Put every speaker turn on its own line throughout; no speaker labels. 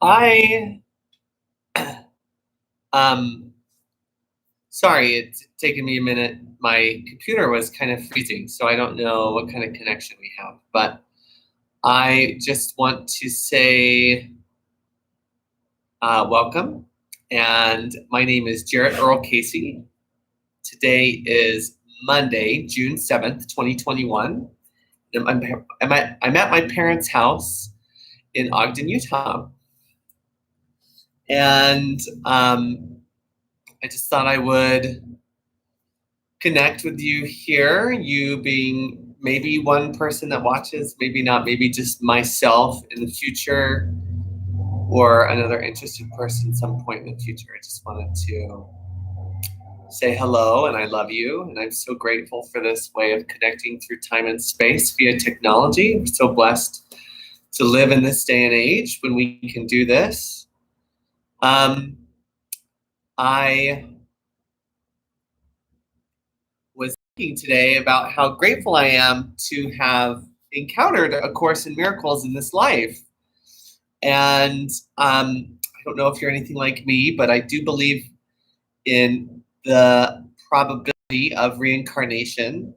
I um sorry, it's taken me a minute. My computer was kind of freezing, so I don't know what kind of connection we have. But I just want to say welcome. And my name is Jarrett Earl Casey. Today is Monday, June 7th, 2021. I'm at my parents' house in Ogden, Utah. And I just thought I would connect with you here, you being maybe one person that watches, maybe not, maybe just myself in the future or another interested person some point in the future. I just wanted to say hello and I love you. And I'm so grateful for this way of connecting through time and space via technology. I'm so blessed to live in this day and age when we can do this. I was thinking today about how grateful I am to have encountered A Course in Miracles in this life. And I don't know if you're anything like me, but I do believe in the probability of reincarnation.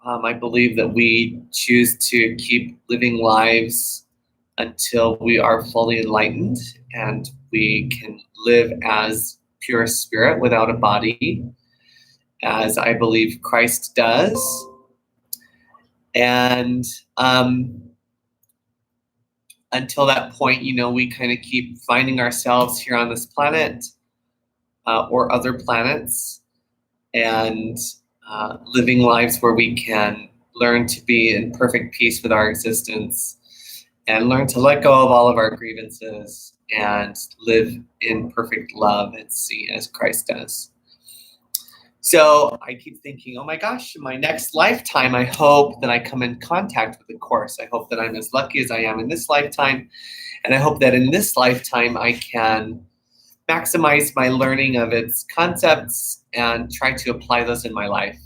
I believe that we choose to keep living lives until we are fully enlightened and we can live as pure spirit without a body, as I believe Christ does. And until that point, we kind of keep finding ourselves here on this planet or other planets and living lives where we can learn to be in perfect peace with our existence and learn to let go of all of our grievances and live in perfect love and see as Christ does. So I keep thinking, oh my gosh, in my next lifetime, I hope that I come in contact with the Course. I hope that I'm as lucky as I am in this lifetime. And I hope that in this lifetime, I can maximize my learning of its concepts and try to apply those in my life.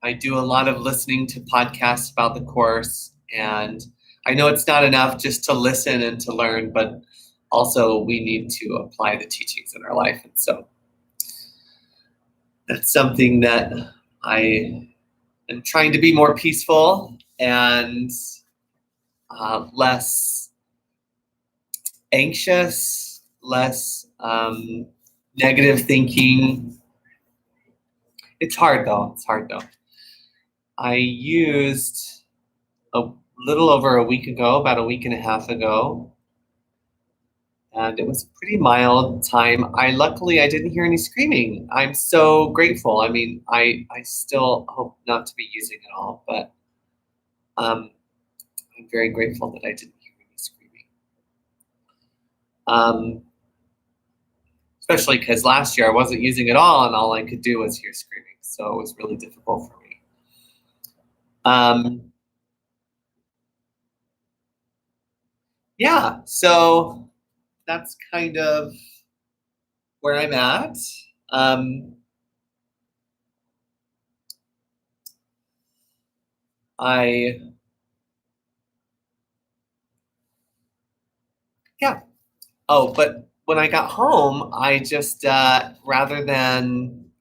I do a lot of listening to podcasts about the Course, and I know it's not enough just to listen and to learn, but also we need to apply the teachings in our life. And so that's something that I am trying to be more peaceful and less anxious, less negative thinking. It's hard though. I used a little over a week ago, about a week and a half ago, and it was a pretty mild time. Luckily I didn't hear any screaming. I'm so grateful. I mean, I still hope not to be using it all, but I'm very grateful that I didn't hear any screaming. Especially because last year I wasn't using it all, and all I could do was hear screaming, so it was really difficult for me. Yeah, so that's kind of where I'm at. Yeah. Oh, but when I got home, I just rather than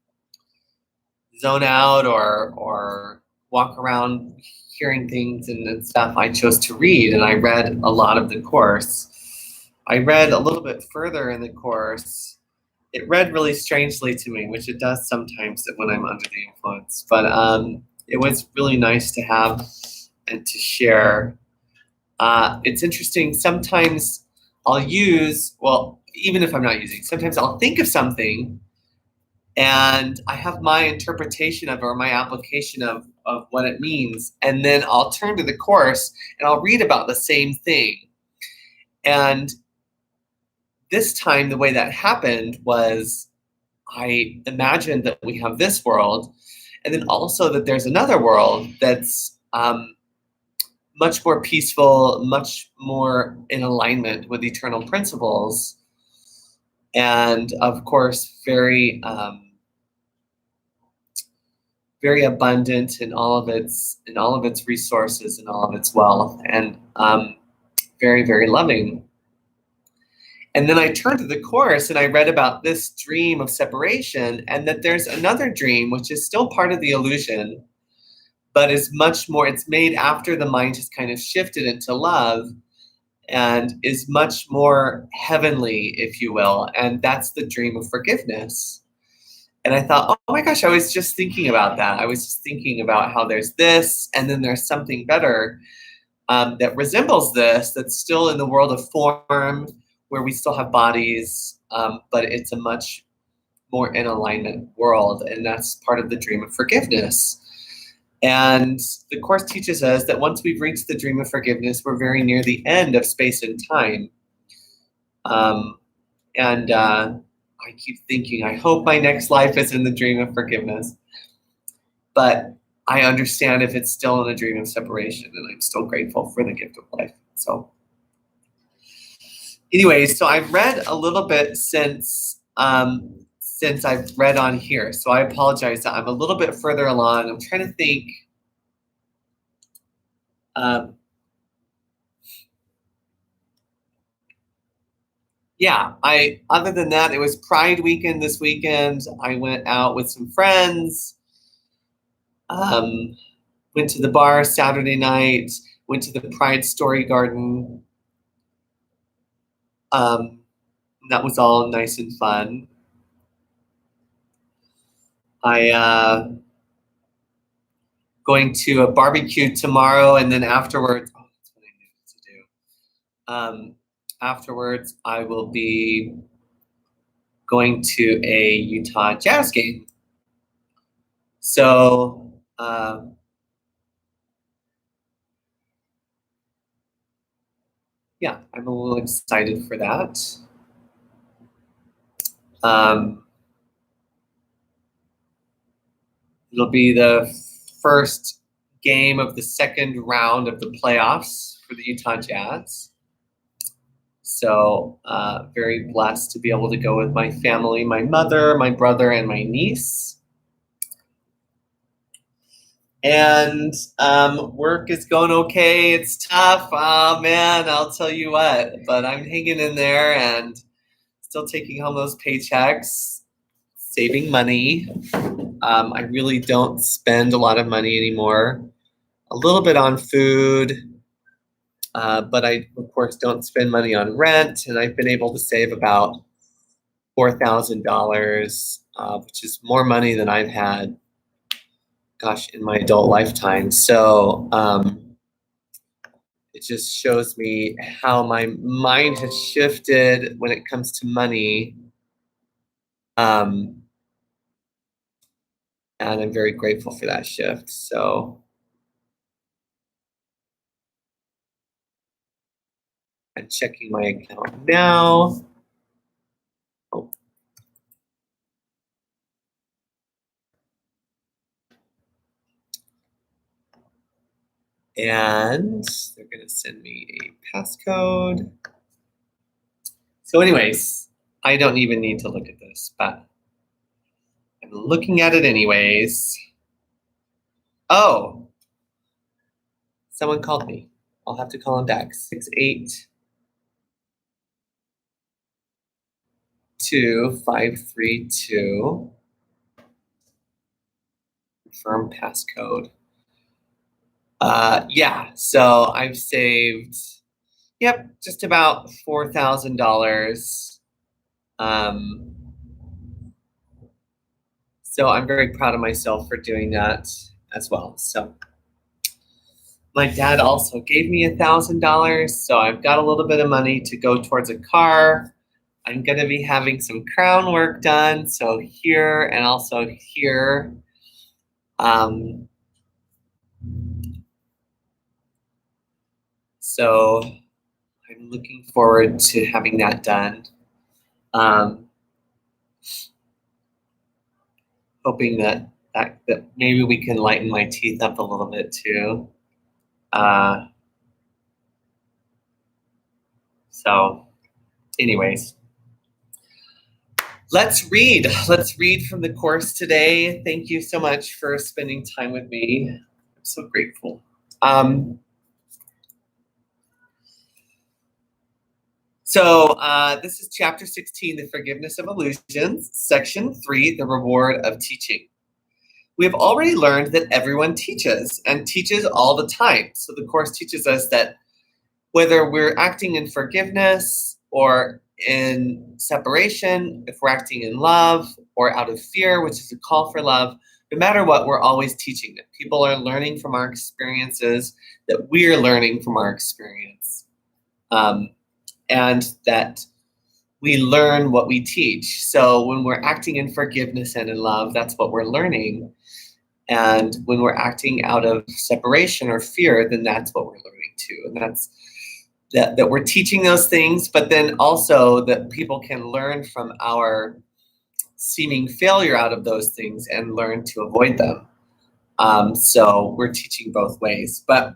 zone out or walk around hearing things and stuff, I chose to read, and I read a lot of the Course. I read a little bit further in the Course. It read really strangely to me, which it does sometimes when I'm under the influence, but it was really nice to have and to share. It's interesting, sometimes I'll use, well, even if I'm not using, sometimes I'll think of something and I have my interpretation of or my application of what it means, and then I'll turn to the Course and I'll read about the same thing. And this time, the way that happened was I imagined that we have this world, and then also that there's another world that's much more peaceful, much more in alignment with eternal principles, and of course, very very abundant in all of its resources and all of its wealth, and very, very loving. And then I turned to the Course and I read about this dream of separation, and that there's another dream which is still part of the illusion, but is much more, it's made after the mind has kind of shifted into love, and is much more heavenly, if you will. And that's the dream of forgiveness. And I thought, oh my gosh, I was just thinking about that. I was just thinking about how there's this, and then there's something better that resembles this, that's still in the world of form, where we still have bodies, but it's a much more in alignment world. And that's part of the dream of forgiveness. And the Course teaches us that once we've reached the dream of forgiveness, we're very near the end of space and time. I keep thinking, I hope my next life is in the dream of forgiveness. But I understand if it's still in a dream of separation, and I'm still grateful for the gift of life. So anyways, so I've read a little bit since I've read on here. So I apologize that I'm a little bit further along. I'm trying to think. Yeah, other than that, it was Pride weekend this weekend. I went out with some friends. Went to the bar Saturday night, went to the Pride Story Garden. That was all nice and fun. Going to a barbecue tomorrow, and then afterwards, oh, that's what I need to do. Afterwards, I will be going to a Utah Jazz game. So, yeah, I'm a little excited for that. It'll be the first game of the second round of the playoffs for the Utah Jazz. So very blessed to be able to go with my family, my mother, my brother, and my niece. And work is going okay. It's tough. Oh man, I'll tell you what, but I'm hanging in there and still taking home those paychecks, saving money. I really don't spend a lot of money anymore. A little bit on food, but I, of course, don't spend money on rent. And I've been able to save about $4,000, which is more money than I've had, gosh, in my adult lifetime. So it just shows me how my mind has shifted when it comes to money. And I'm very grateful for that shift. So I'm checking my account now. Oh. And they're going to send me a passcode. So anyways, I don't even need to look at this, but I'm looking at it anyways. Oh, someone called me. I'll have to call him back. 682-532. Confirm passcode. Yeah, so I've saved, yep, just about $4,000. So I'm very proud of myself for doing that as well. So my dad also gave me $1,000, so I've got a little bit of money to go towards a car. I'm gonna be having some crown work done, so here and also here. So I'm looking forward to having that done. Hoping that maybe we can lighten my teeth up a little bit too. So anyways, Let's read. Let's read from the course today. Thank you so much for spending time with me. I'm so grateful. This is chapter 16, the forgiveness of illusions, section 3, the reward of teaching. We have already learned that everyone teaches and teaches all the time. So the course teaches us that whether we're acting in forgiveness or in separation, if we're acting in love or out of fear, which is a call for love, no matter what, we're always teaching that people are learning from our experiences, that we're learning from our experience, and that we learn what we teach. So when we're acting in forgiveness and in love, that's what we're learning. And when we're acting out of separation or fear, then that's what we're learning too. And that's that we're teaching those things, but then also that people can learn from our seeming failure out of those things and learn to avoid them. So we're teaching both ways. But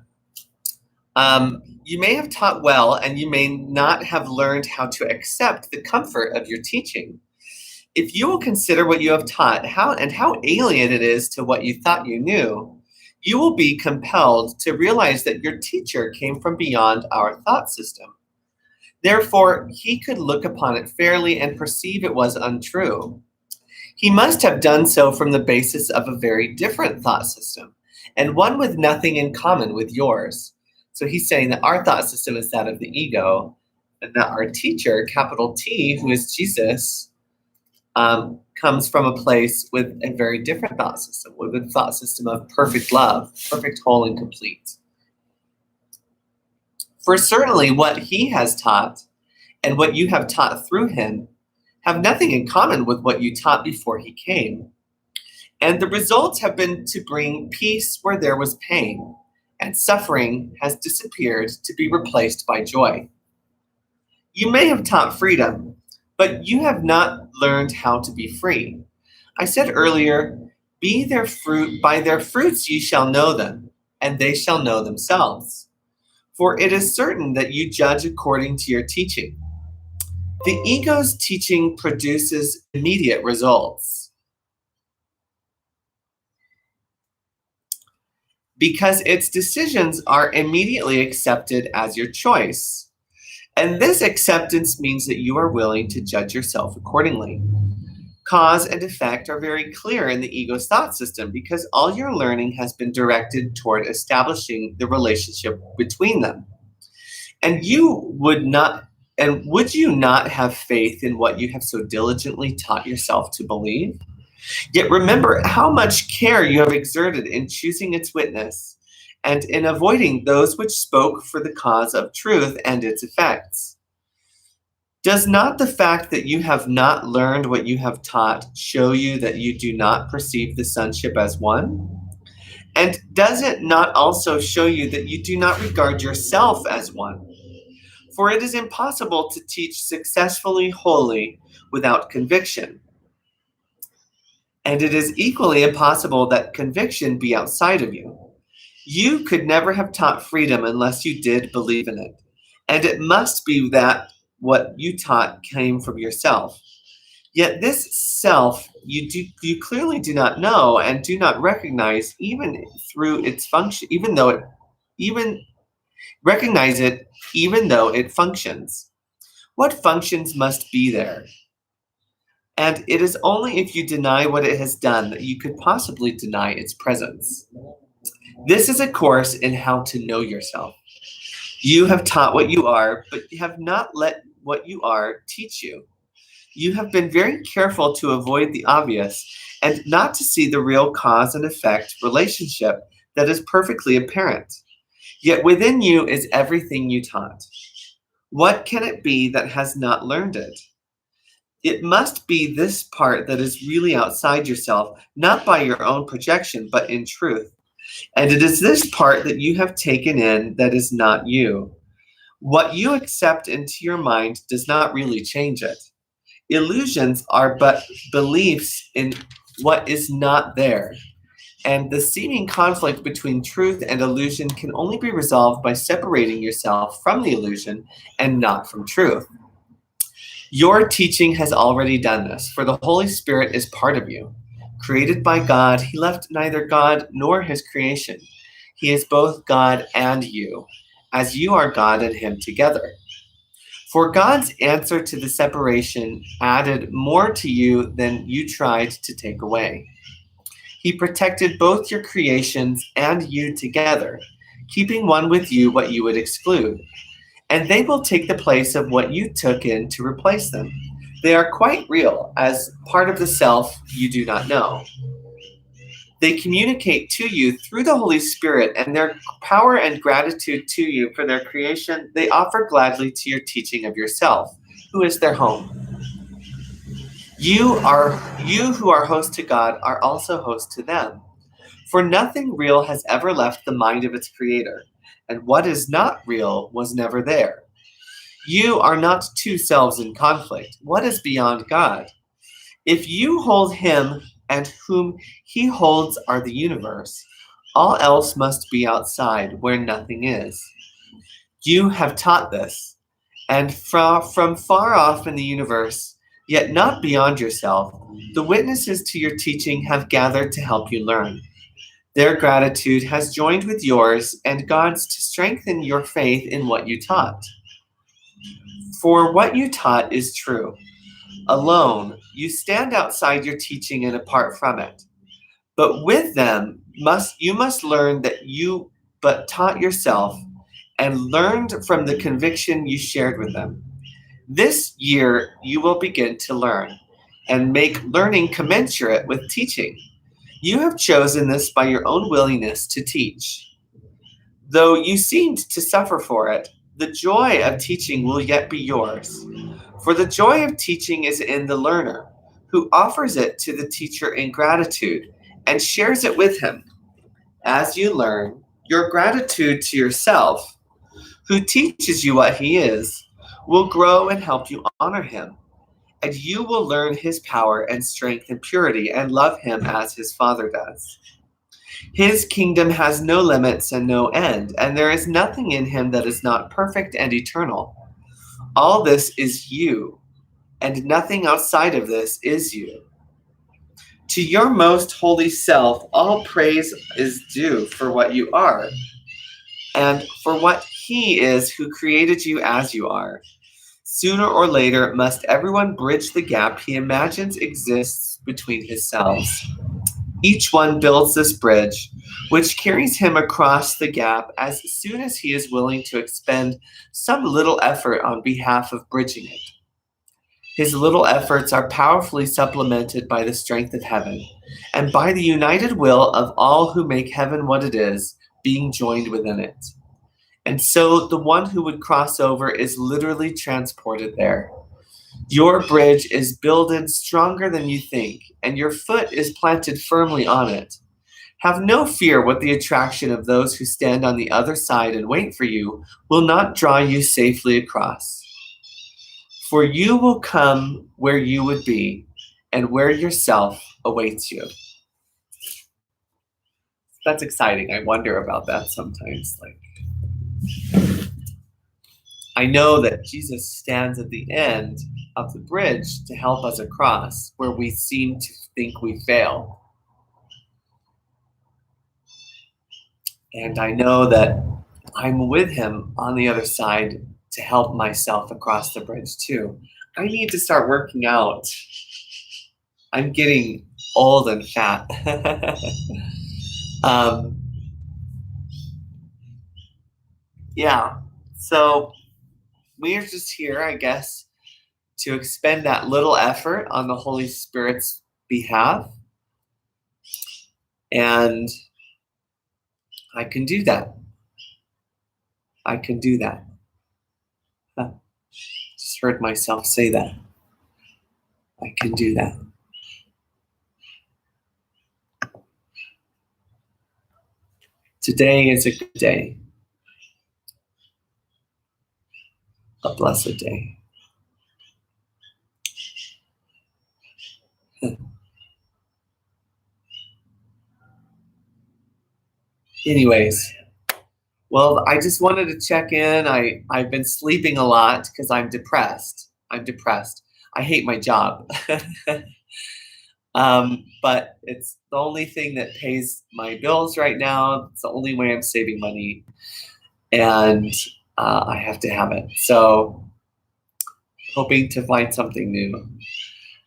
you may have taught well, and you may not have learned how to accept the comfort of your teaching. If you will consider what you have taught, how alien it is to what you thought you knew, you will be compelled to realize that your teacher came from beyond our thought system. Therefore, he could look upon it fairly and perceive it was untrue. He must have done so from the basis of a very different thought system, and one with nothing in common with yours. So he's saying that our thought system is that of the ego, and that our teacher, capital T, who is Jesus, comes from a place with a very different thought system, with a thought system of perfect love, perfect, whole, and complete. For certainly what he has taught and what you have taught through him have nothing in common with what you taught before he came. And the results have been to bring peace where there was pain, and suffering has disappeared to be replaced by joy. You may have taught freedom, but you have not learned how to be free. I said earlier, by their fruits ye shall know them, and they shall know themselves. For it is certain that you judge according to your teaching. The ego's teaching produces immediate results, because its decisions are immediately accepted as your choice. And this acceptance means that you are willing to judge yourself accordingly. Cause and effect are very clear in the ego's thought system because all your learning has been directed toward establishing the relationship between them. And would you not have faith in what you have so diligently taught yourself to believe? Yet remember how much care you have exerted in choosing its witness and in avoiding those which spoke for the cause of truth and its effects. Does not the fact that you have not learned what you have taught show you that you do not perceive the sonship as one? And does it not also show you that you do not regard yourself as one? For it is impossible to teach successfully wholly without conviction. And it is equally impossible that conviction be outside of you. You could never have taught freedom unless you did believe in it. And it must be that what you taught came from yourself. Yet this self you clearly do not know and do not recognize even through its function, even though it functions. What functions must be there? And it is only if you deny what it has done that you could possibly deny its presence. This is a course in how to know yourself. You have taught what you are, but you have not let what you are teach you. You have been very careful to avoid the obvious and not to see the real cause and effect relationship that is perfectly apparent. Yet within you is everything you taught. What can it be that has not learned it? It must be this part that is really outside yourself, not by your own projection, but in truth. And it is this part that you have taken in that is not you. What you accept into your mind does not really change it. Illusions are but beliefs in what is not there. And the seeming conflict between truth and illusion can only be resolved by separating yourself from the illusion and not from truth. Your teaching has already done this, for the Holy Spirit is part of you. Created by God, he left neither God nor his creation. He is both God and you, as you are God and him together. For God's answer to the separation added more to you than you tried to take away. He protected both your creations and you together, keeping one with you what you would exclude. And they will take the place of what you took in to replace them. They are quite real, as part of the self you do not know. They communicate to you through the Holy Spirit, and their power and gratitude to you for their creation they offer gladly to your teaching of yourself, who is their home. You who are host to God are also host to them. For nothing real has ever left the mind of its creator, and what is not real was never there. You are not two selves in conflict. What is beyond God? If you hold him, and whom he holds are the universe, all else must be outside, where nothing is. You have taught this, and from far off in the universe, yet not beyond yourself, the witnesses to your teaching have gathered to help you learn. Their gratitude has joined with yours and God's to strengthen your faith in what you taught. For what you taught is true. Alone, you stand outside your teaching and apart from it. But with them, you must learn that you but taught yourself and learned from the conviction you shared with them. This year, you will begin to learn and make learning commensurate with teaching. You have chosen this by your own willingness to teach. Though you seemed to suffer for it, the joy of teaching will yet be yours. For the joy of teaching is in the learner, who offers it to the teacher in gratitude and shares it with him. As you learn, your gratitude to yourself, who teaches you what he is, will grow and help you honor him. And you will learn his power and strength and purity and love him as his Father does. His kingdom has no limits and no end, and there is nothing in him that is not perfect and eternal. All this is you, and nothing outside of this is you. To your most holy self, all praise is due for what you are, and for what he is who created you as you are. Sooner or later, must everyone bridge the gap he imagines exists between his selves. Each one builds this bridge, which carries him across the gap as soon as he is willing to expend some little effort on behalf of bridging it. His little efforts are powerfully supplemented by the strength of heaven, and by the united will of all who make heaven what it is, being joined within it. And so the one who would cross over is literally transported there. Your bridge is builded stronger than you think, and your foot is planted firmly on it. Have no fear what the attraction of those who stand on the other side and wait for you will not draw you safely across. For you will come where you would be, and where yourself awaits you. That's exciting. I wonder about that sometimes. I know that Jesus stands at the end of the bridge to help us across where we seem to think we fail. And I know that I'm with him on the other side to help myself across the bridge too. I need to start working out. I'm getting old and fat. Yeah, so we are just here, I guess, to expend that little effort on the Holy Spirit's behalf. And I can do that. I can do that. Just heard myself say that. I can do that. Today is a good day. A blessed day. Anyways, well, I just wanted to check in. I've been sleeping a lot because I'm depressed. I hate my job. But it's the only thing that pays my bills right now. It's the only way I'm saving money, and I have to have it. So, hoping to find something new.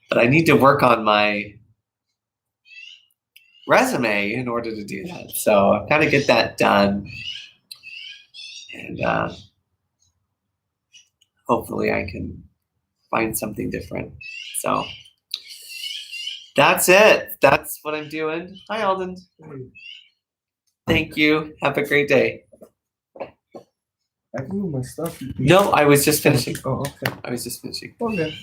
But I need to work on my resume in order to do that. So I've got to get that done, and hopefully I can find something different. So that's it. That's what I'm doing. Hi, Alden. Thank you. Have a great day.
I can move my stuff.
No, I was just finishing.
Oh, okay.
I was just finishing.
Okay.